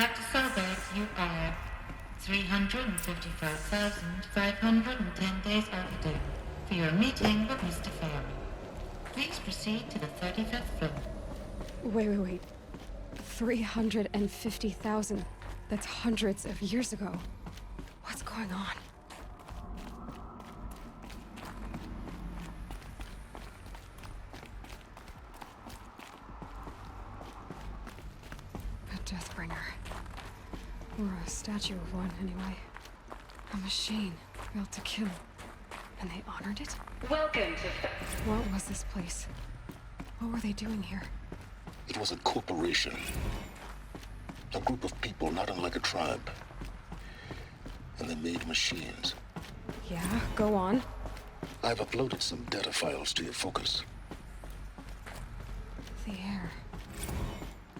Dr. Solberg, you are 355,510 days overdue for your meeting with Mr. Farley. Please proceed to the 35th floor. Wait. 350,000. That's hundreds of years ago. What's going on? A Deathbringer. Or a statue of one, anyway. A machine built to kill. And they honored it? Welcome to... What was this place? What were they doing here? It was a corporation. A group of people not unlike a tribe. And they made machines. Yeah, go on. I've uploaded some data files to your focus. The air.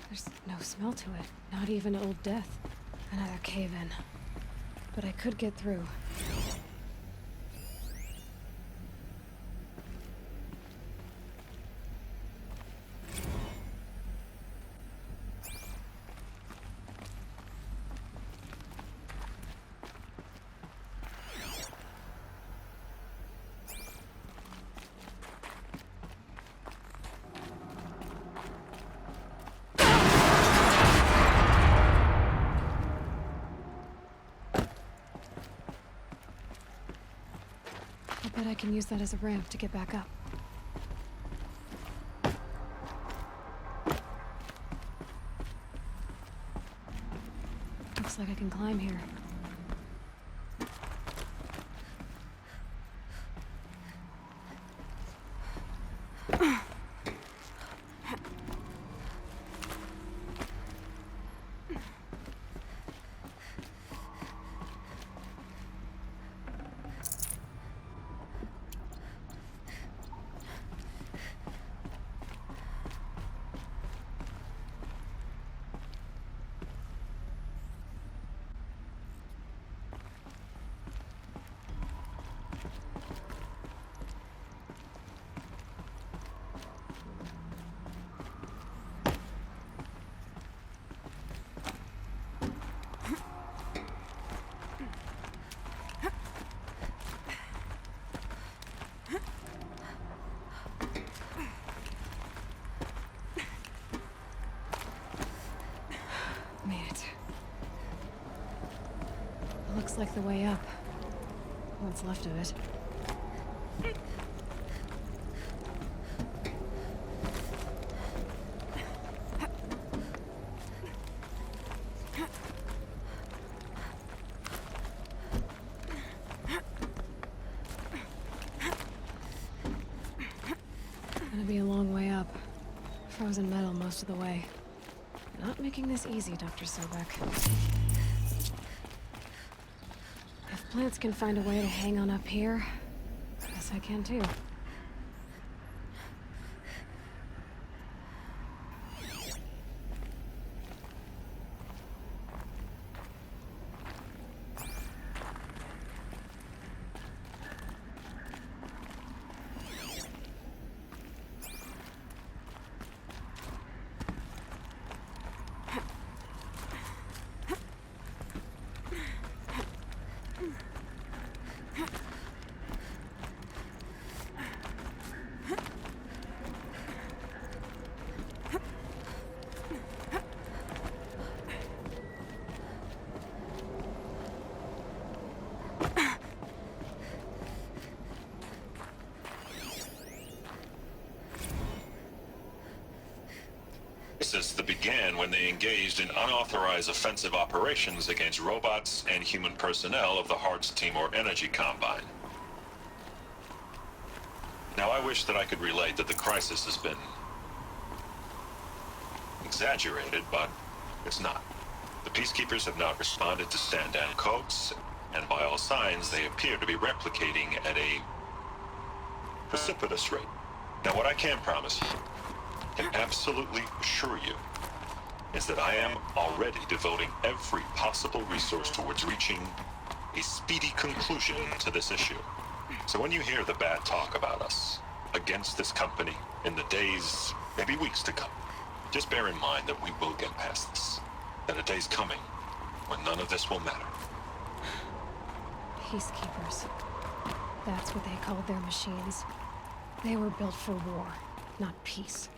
There's no smell to it. Not even Old Death. Another cave-in. But I could get through. I bet I can use that as a ramp to get back up. Looks like I can climb here. Looks like the way up. What's left of it. Gonna be a long way up. Frozen metal most of the way. Not making this easy, Dr. Sobek. If plants can find a way to hang on up here, guess I can too. That began when they engaged in unauthorized offensive operations against robots and human personnel of the Hearts Timor Energy Combine. Now, I wish that I could relate that the crisis has been exaggerated, but it's not. The peacekeepers have not responded to stand-down codes, and by all signs, they appear to be replicating at a precipitous rate. Now, what I can promise you, can absolutely assure you, is that I am already devoting every possible resource towards reaching a speedy conclusion to this issue. So when you hear the bad talk about us against this company in the days, maybe weeks to come, just bear in mind that we will get past this. that a day's coming when none of this will matter. Peacekeepers. That's what they called their machines. They were built for war, not peace.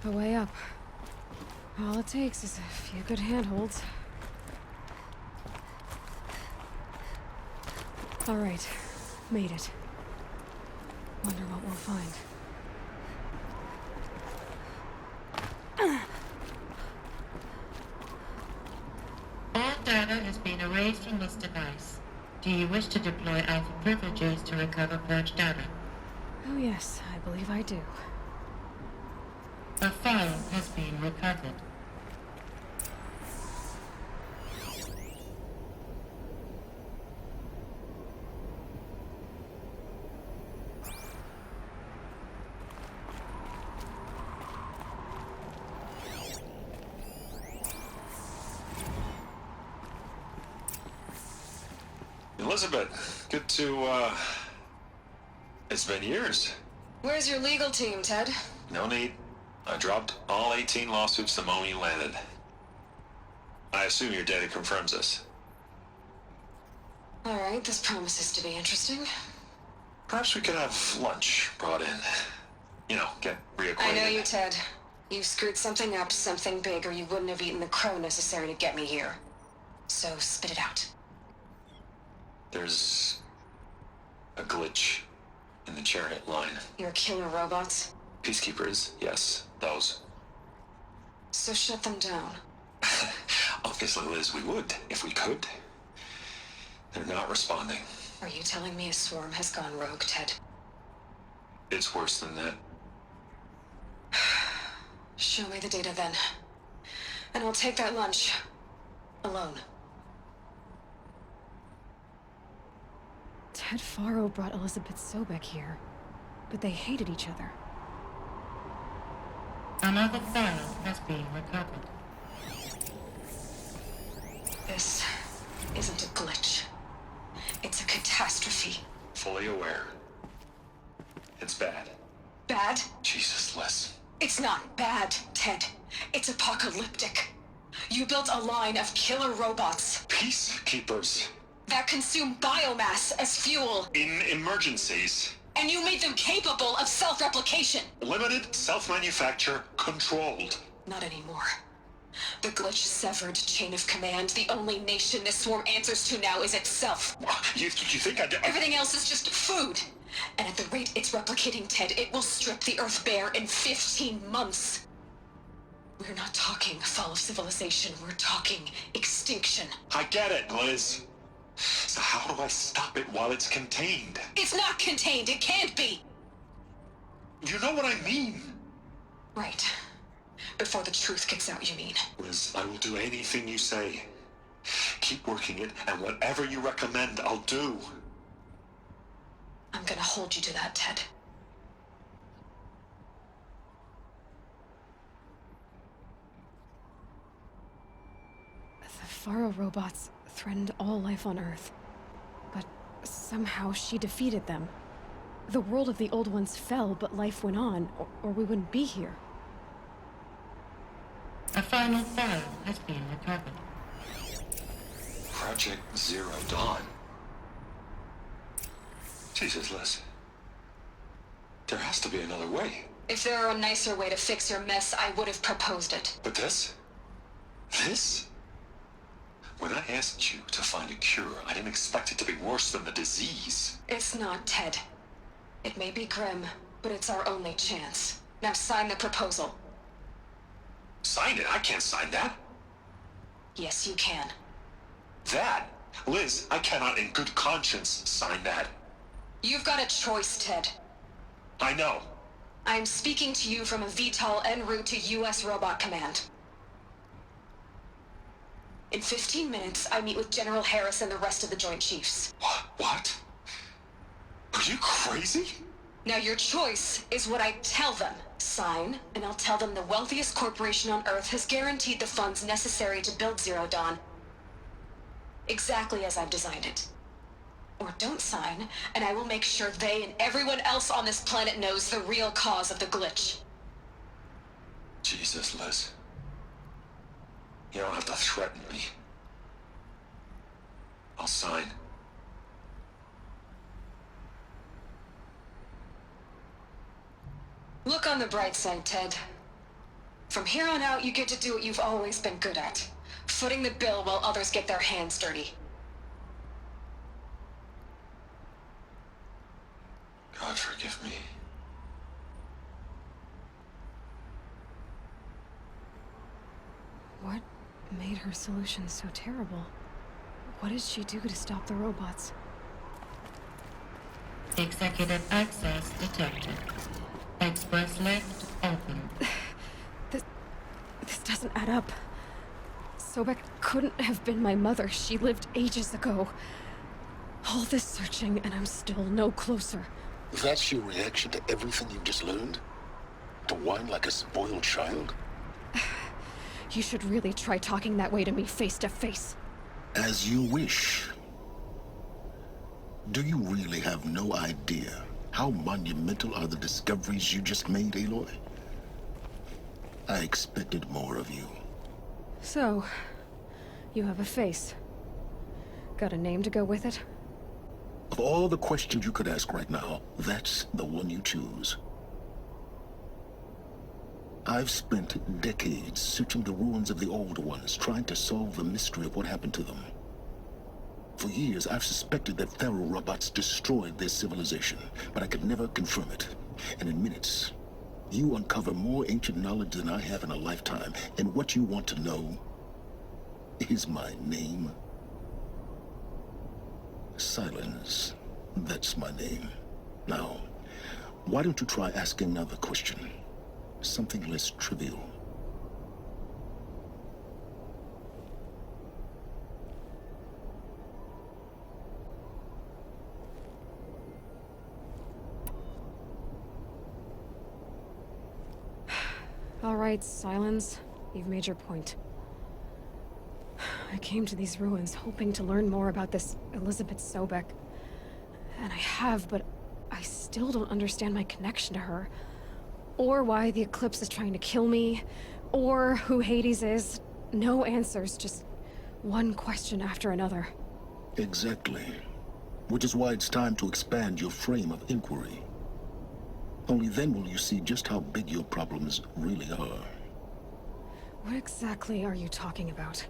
A way up. All it takes is a few good handholds. All right, made it. Wonder what we'll find. All data has been erased from this device. Do you wish to deploy Alpha privileges to recover purged data? Oh yes, I believe I do. A file has been recovered. Elizabeth, good to, it's been years. Where's your legal team, Ted? No need. I dropped all 18 lawsuits the moment you landed. I assume your data confirms this. All right, this promises to be interesting. Perhaps we could have lunch brought in. You know, get reacquainted. I know you, Ted. You screwed something up, something big, or you wouldn't have eaten the crow necessary to get me here. So spit it out. There's a glitch in the chariot line. Your killer robots? Peacekeepers, yes, those. So shut them down. Obviously, Liz, we would, if we could. They're not responding. Are you telling me a swarm has gone rogue, Ted? It's worse than that. Show me the data then. And I'll take that lunch. Alone. Ted Faro brought Elizabeth Sobek here, but they hated each other. Another file has been recovered. This isn't a glitch. It's a catastrophe. Fully aware. It's bad. Bad? Jesus, Liz. It's not bad, Ted. It's apocalyptic. You built a line of killer robots Peacekeepers. that consume biomass as fuel. In emergencies, And you made them capable of self-replication! Limited, self-manufacture, controlled. Not anymore. The glitch severed chain of command. The only nation this swarm answers to now is itself. You think I did? Everything else is just food. And at the rate it's replicating, Ted, it will strip the Earth bare in 15 months. We're not talking fall of civilization. We're talking extinction. I get it, Liz. So how do I stop it while it's contained? It's not contained. It can't be. You know what I mean. Right. Before the truth gets out, you mean? Liz, I will do anything you say. Keep working it, and whatever you recommend, I'll do. I'm gonna hold you to that, Ted. The Faro robots threatened all life on Earth. But somehow she defeated them. The world of the old ones fell, but life went on, or we wouldn't be here. A final file has been recovered. Project Zero Dawn. Jesus, Liz. There has to be another way. If there were a nicer way to fix your mess, I would have proposed it. But this? This? When I asked you to find a cure, I didn't expect it to be worse than the disease. It's not, Ted. It may be grim, but it's our only chance. Now sign the proposal. Sign it? I can't sign that. Yes, you can. That? Liz, I cannot in good conscience sign that. You've got a choice, Ted. I know. I'm speaking to you from a VTOL en route to U.S. Robot Command. In 15 minutes, I meet with General Harris and the rest of the Joint Chiefs. What? Are you crazy? Now your choice is what I tell them. Sign, and I'll tell them the wealthiest corporation on Earth has guaranteed the funds necessary to build Zero Dawn. Exactly as I've designed it. Or don't sign, and I will make sure they and everyone else on this planet knows the real cause of the glitch. Jesus, Liz. You don't have to threaten me. I'll sign. Look on the bright side, Ted. From here on out, you get to do what you've always been good at. Footing the bill while others get their hands dirty. God forgive me. What made her solution so terrible? What did she do to stop the robots? Executive access detected. Express lift open. This doesn't add up. Sobek couldn't have been my mother. She lived ages ago. All this searching, and I'm still no closer. That's your reaction to everything you've just learned? To whine like a spoiled child? You should really try talking that way to me face to face. As you wish. Do you really have no idea how monumental are the discoveries you just made, Aloy? I expected more of you. So, you have a face. Got a name to go with it? Of all the questions you could ask right now, that's the one you choose. I've spent decades searching the ruins of the older ones, trying to solve the mystery of what happened to them. For years, I've suspected that Faro robots destroyed their civilization, but I could never confirm it. And in minutes, you uncover more ancient knowledge than I have in a lifetime, and what you want to know is my name. Silence. That's my name. Now, why don't you try asking another question? Something less trivial. All right, Silence. You've made your point. I came to these ruins hoping to learn more about this Elizabeth Sobek. And I have, but I still don't understand my connection to her. Or why the Eclipse is trying to kill me. Or who Hades is. No answers, just one question after another. Exactly. which is why it's time to expand your frame of inquiry. Only then will you see just how big your problems really are. What exactly are you talking about?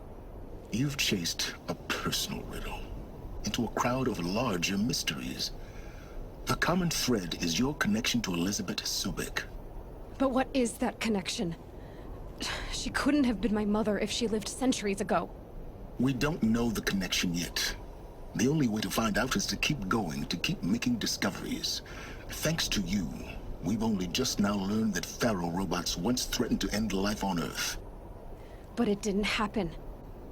You've chased a personal riddle into a crowd of larger mysteries. The common thread is your connection to Elizabeth Sobek. But what is that connection? She couldn't have been my mother if she lived centuries ago. We don't know the connection yet. The only way to find out is to keep going, to keep making discoveries. Thanks to you, we've only just now learned that Pharaoh robots once threatened to end life on Earth. But it didn't happen.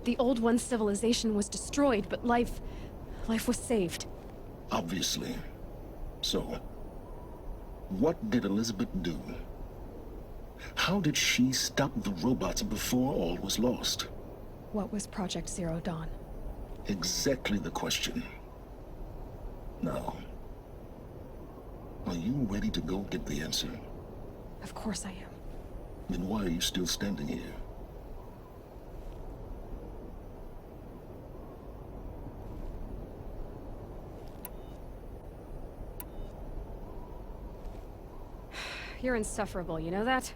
The Old One's civilization was destroyed, but life was saved. Obviously. So, what did Elizabeth do? How did she stop the robots before all was lost? What was Project Zero Dawn? Exactly the question. Now, are you ready to go get the answer? Of course I am. Then why are you still standing here? You're insufferable, you know that?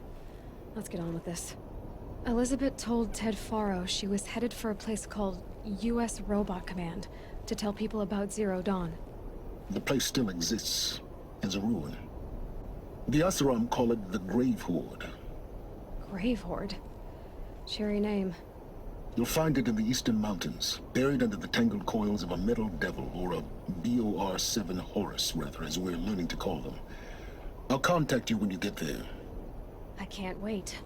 Let's get on with this. Elizabeth told Ted Faro she was headed for a place called U.S. Robot Command to tell people about Zero Dawn. The place still exists as a ruin. The Asaram call it the Grave Horde. Grave Horde? Cheery name. You'll find it in the Eastern Mountains, buried under the tangled coils of a metal devil, or a BOR-7 Horus, rather, as we're learning to call them. I'll contact you when you get there. I can't wait.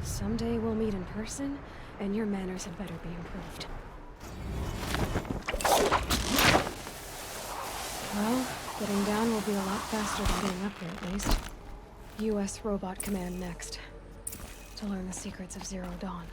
Someday we'll meet in person, and your manners had better be improved. Well, getting down will be a lot faster than getting up here, at least. U.S. Robot Command next. To learn the secrets of Zero Dawn.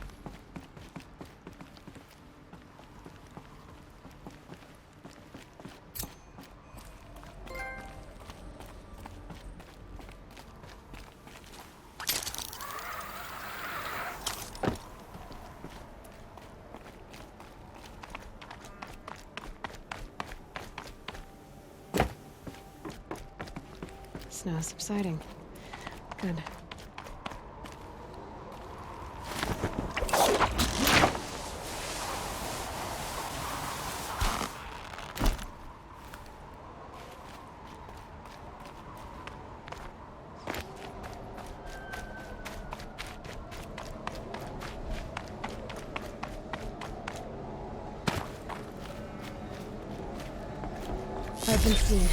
It's now subsiding. Good. I've been seen.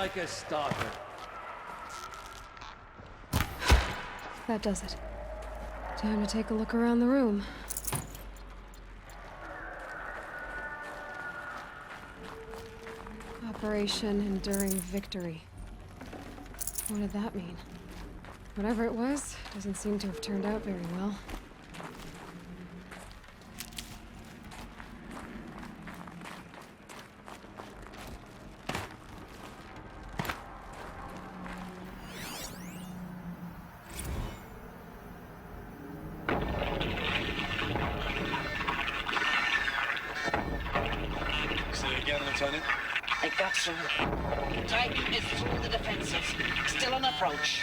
like a stalker. That does it. Time to take a look around the room. Operation Enduring Victory. What did that mean? Whatever it was, doesn't seem to have turned out very well. Say it again, Lieutenant. I got through. Titan is through the defensive. Still on approach.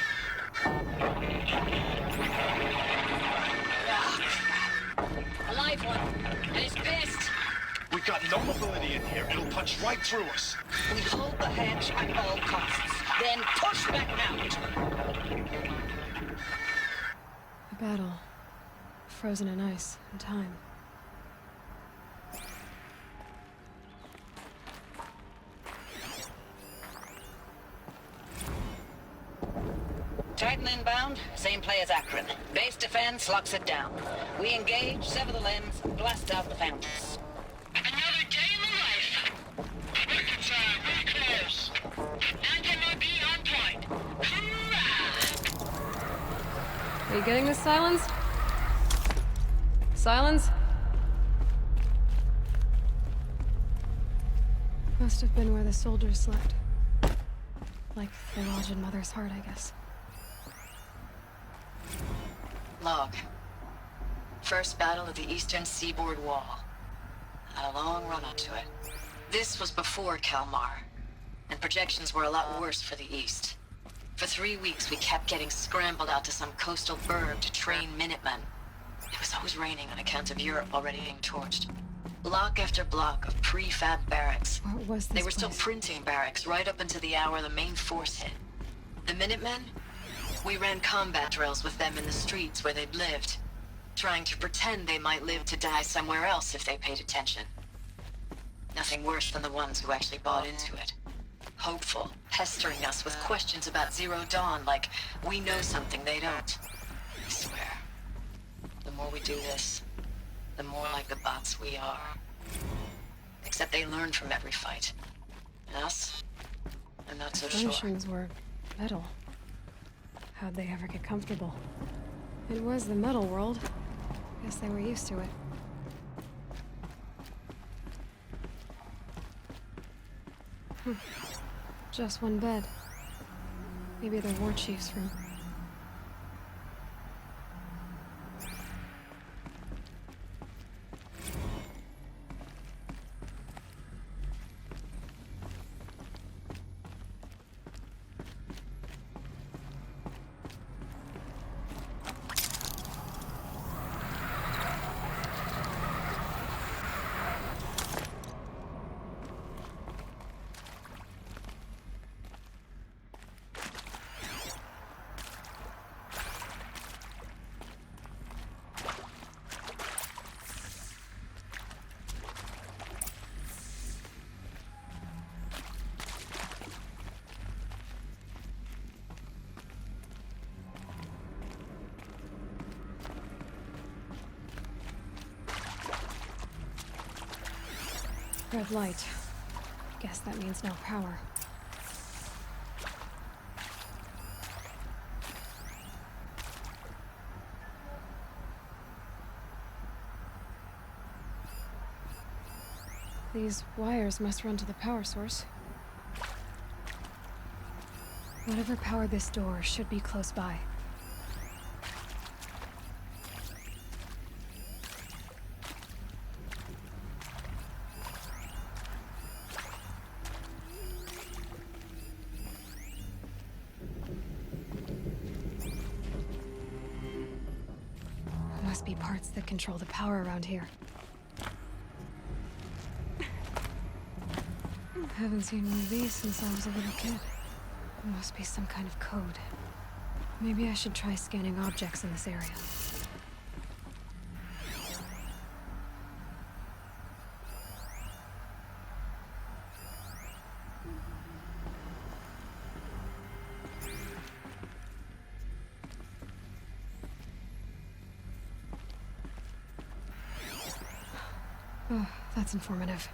Ah, crap. A live one. And he's pissed. We've got no mobility in here. It'll punch right through us. We hold the hedge at all costs. Then push back out. A battle. Frozen in ice and time. Titan inbound, same play as Akron. Base defense locks it down. We engage, sever the limbs, blast out the fountains. Another day in the life. Record time, very close. And MIB on point. Hoorah! Are you getting this, Silence? Silence? Must have been where the soldiers slept. Like the lodge in Mother's Heart, I guess. Log. First battle of the eastern seaboard wall. Had a long run up to it. This was before Kalmar, and projections were a lot worse for the east. For 3 weeks, we kept getting scrambled out to some coastal burg to train Minutemen. It was always raining on account of Europe already being torched. Block after block of prefab barracks. What was this They were still place? printing barracks right up until the hour the main force hit. The Minutemen? We ran combat drills with them in the streets where they'd lived, trying to pretend they might live to die somewhere else if they paid attention. Nothing worse than the ones who actually bought into it. Hopeful, pestering us with questions about Zero Dawn like we know something they don't. I swear, the more we do this, the more like the bots we are. Except they learn from every fight. And us? I'm not so sure. Furnishings were metal. How'd they ever get comfortable? It was the metal world. Guess they were used to it. Just one bed. Maybe the war chief's room. Red light. Guess that means no power. These wires must run to the power source. Whatever powered this door should be close by. Must be parts that control the power around here. Haven't seen one of these since I was a little kid. It must be some kind of code. Maybe I should try scanning objects in this area. Oh, that's informative.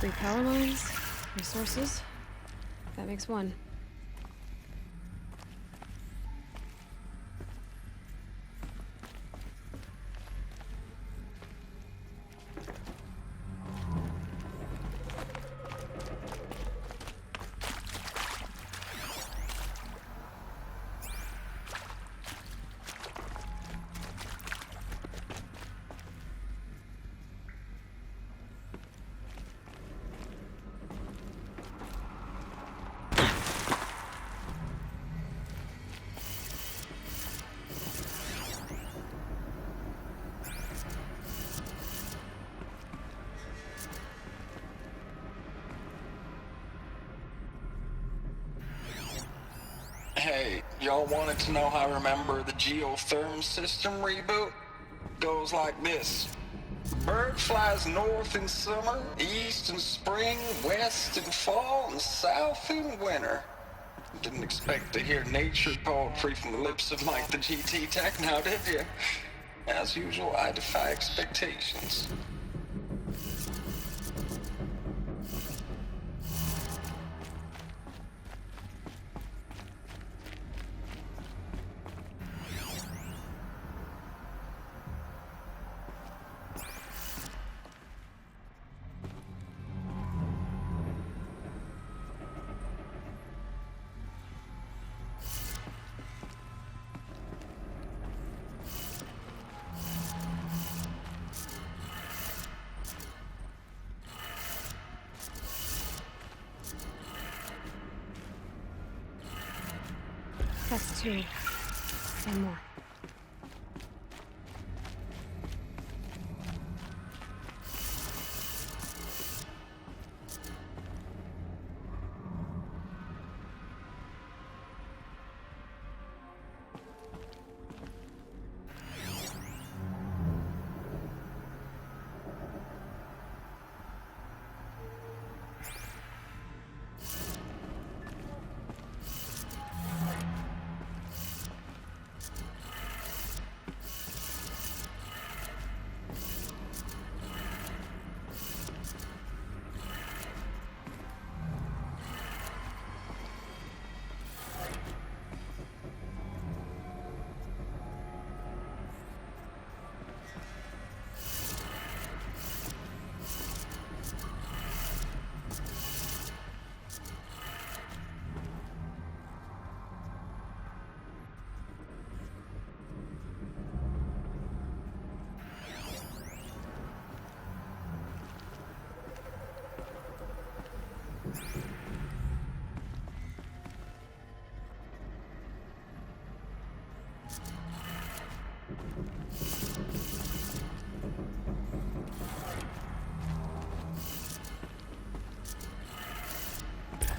Three power lines, resources. That makes one. Hey, y'all wanted to know how I remember the geotherm system reboot? Goes like this. Bird flies north in summer, east in spring, west in fall, and south in winter. Didn't expect to hear nature poetry from the lips of Mike the GT Tech now, did you? As usual, I defy expectations. That's two. One more.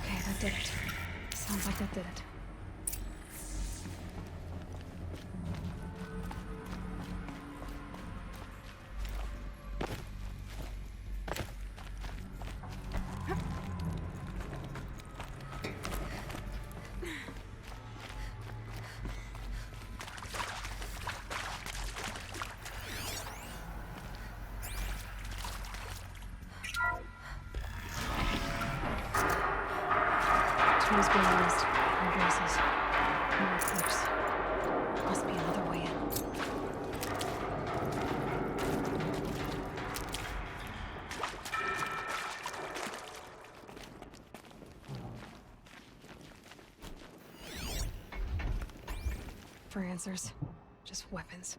Okay, that did it. Sounds like that did it. being used. More voices. More clips. Must be another way in. For answers, just weapons.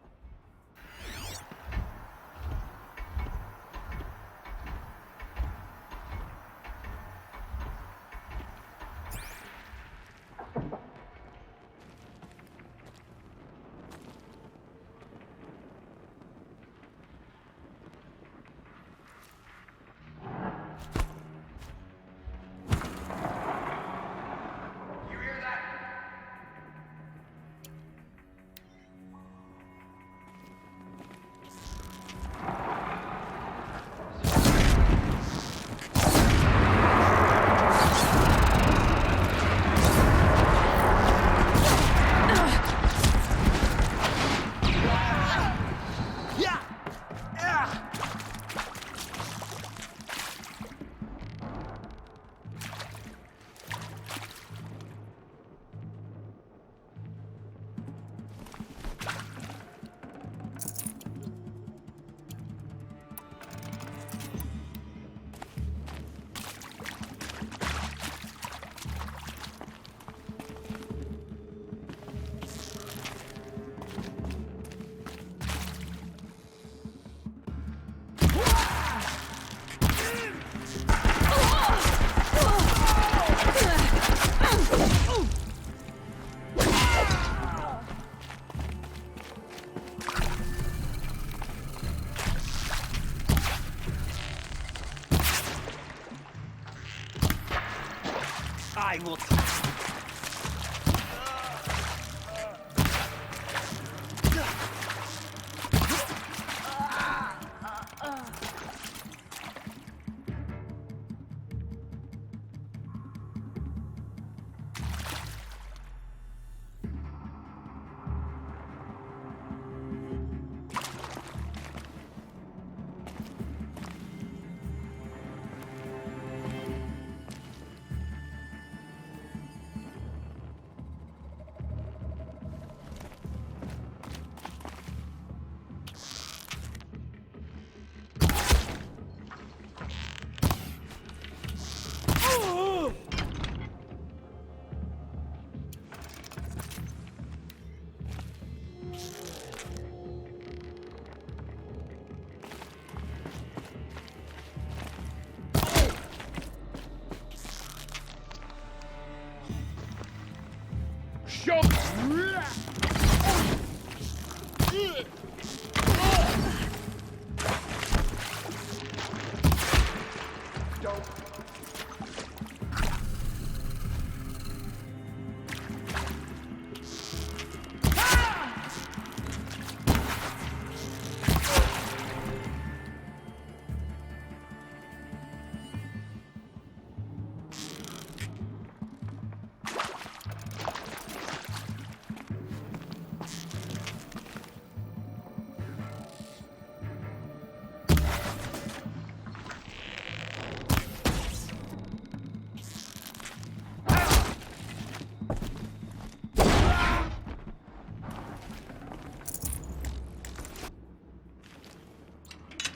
I will.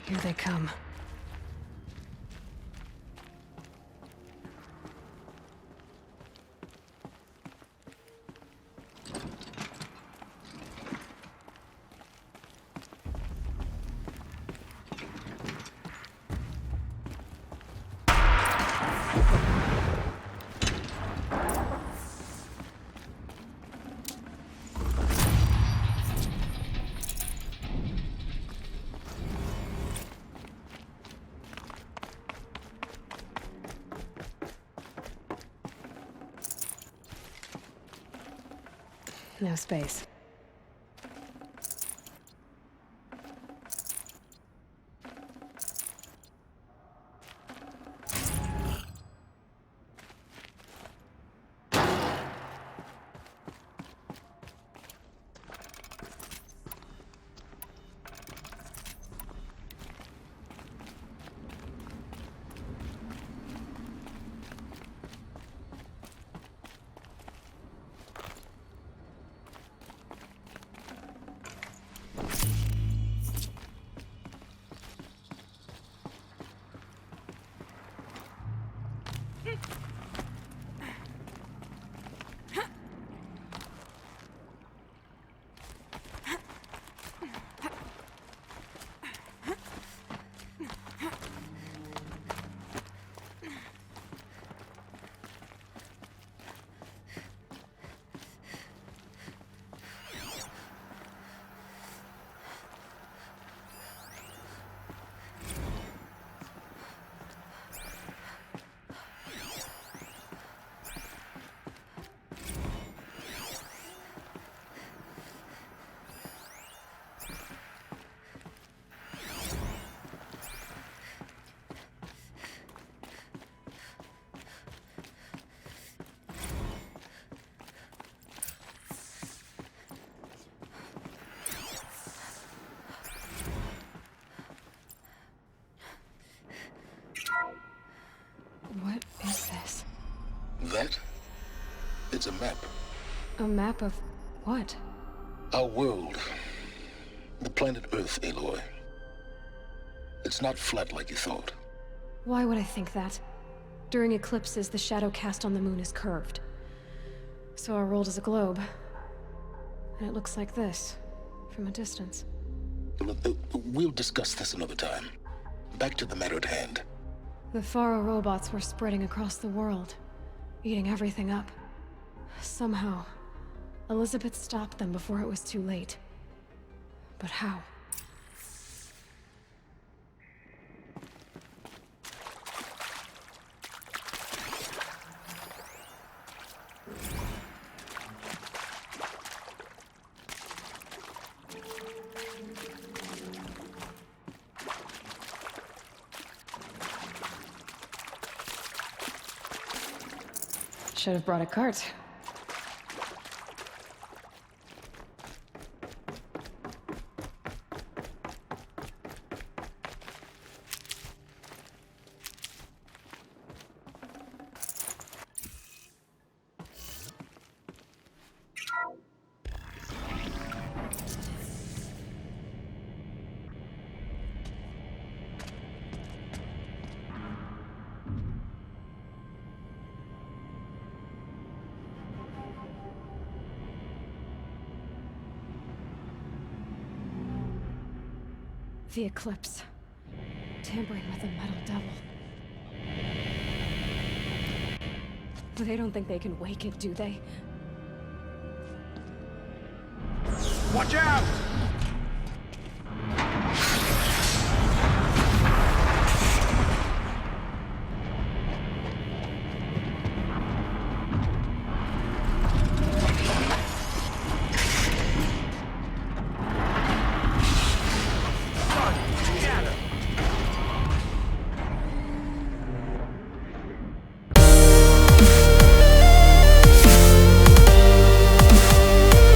Here they come. No space. It's a map. A map of what? Our world. The planet Earth, Aloy. It's not flat like you thought. Why would I think that? During eclipses, the shadow cast on the moon is curved. So our world is a globe. And it looks like this, from a distance. We'll discuss this another time. Back to the matter at hand. The Faro robots were spreading across the world, eating everything up. Somehow, Elizabeth stopped them before it was too late. But how? Should have brought a cart. The eclipse. Tampering with the metal devil. They don't think they can wake it, do they? Watch out!